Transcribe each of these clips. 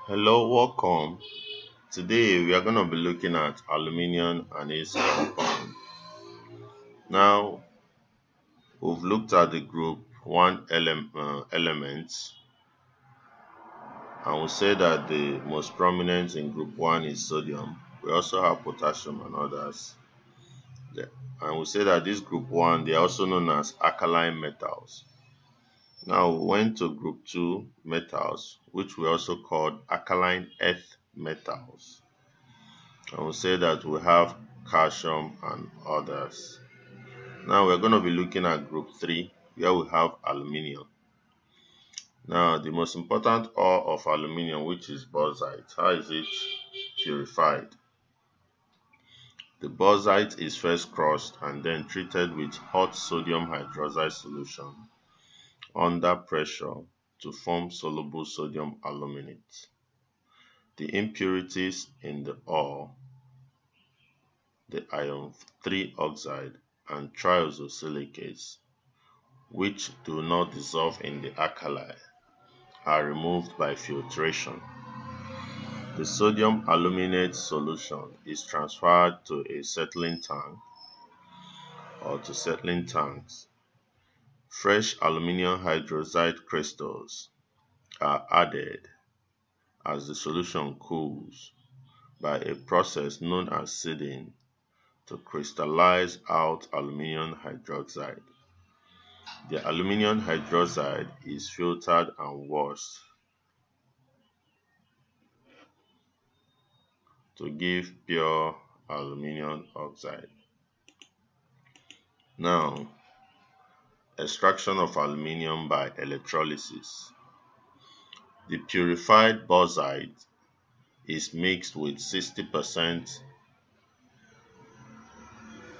Hello, welcome. Today we are going to be looking at aluminium and its compound. Now, we've looked at the group 1 elements, and we say that the most prominent in group 1 is sodium. We also have potassium and others. And we say that this group 1, they are also known as alkaline metals. Now, we went to group 2 metals, which we also called alkaline earth metals. And we say that we have calcium and others. Now we're going to be looking at group 3, where we have aluminium. Now the most important ore of aluminium, which is bauxite, how is it purified? The bauxite is first crushed and then treated with hot sodium hydroxide solution under pressure to form soluble sodium aluminate. The impurities in the ore, the iron 3 oxide and triosilicates, which do not dissolve in the alkali, are removed by filtration. The sodium aluminate solution is transferred to a settling tank or to settling tanks. Fresh aluminium hydroxide crystals are added as the solution cools by a process known as seeding to crystallize out aluminium hydroxide. The aluminium hydroxide is filtered and washed to give pure aluminium oxide. Now, extraction of aluminium by electrolysis. The purified bauxite is mixed with 60%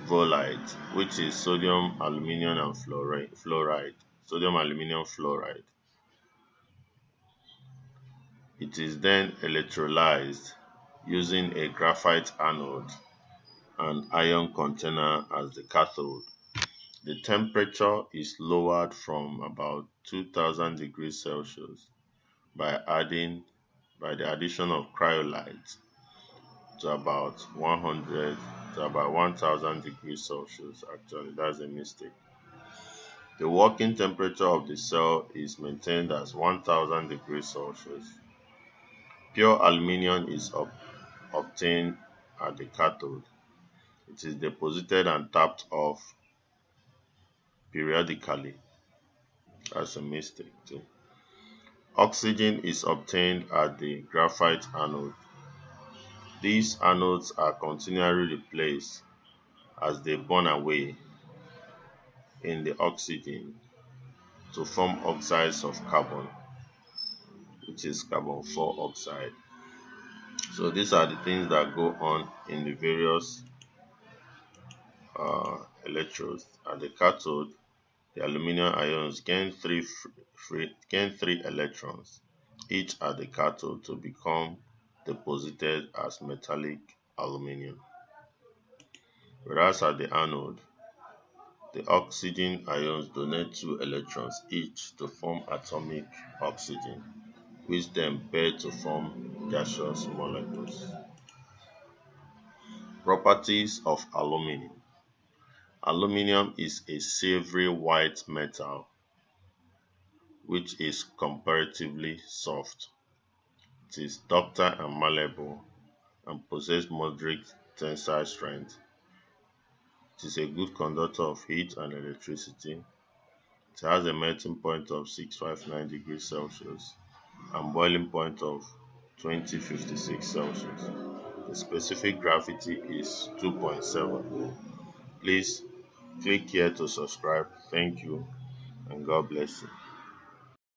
volite, which is sodium aluminum and fluoride. Sodium aluminum fluoride. It is then electrolyzed using a graphite anode and ion container as the cathode. The temperature is lowered from about 2000 degrees Celsius by the addition of cryolite to about 1000 degrees Celsius. Actually, that's a mistake. The working temperature of the cell is maintained as 1000 degrees Celsius. Pure aluminium is obtained at the cathode. It is deposited and tapped off periodically. That's a mistake too. Oxygen is obtained at the graphite anode. These anodes are continually replaced as they burn away in the oxygen to form oxides of carbon, which is carbon 4 oxide. So these are the things that go on in the various electrodes. At the cathode, the aluminum ions gain three electrons, each at the cathode, to become deposited as metallic aluminium. Whereas at the anode, the oxygen ions donate 2 electrons each to form atomic oxygen, which then pair to form gaseous molecules. Properties of aluminium. Aluminium is a silvery white metal which is comparatively soft. It is ductile and malleable and possesses moderate tensile strength. It is a good conductor of heat and electricity. It has a melting point of 659 degrees Celsius and boiling point of 2056 Celsius. The specific gravity is 2.7. Please click here to subscribe. Thank you and God bless you.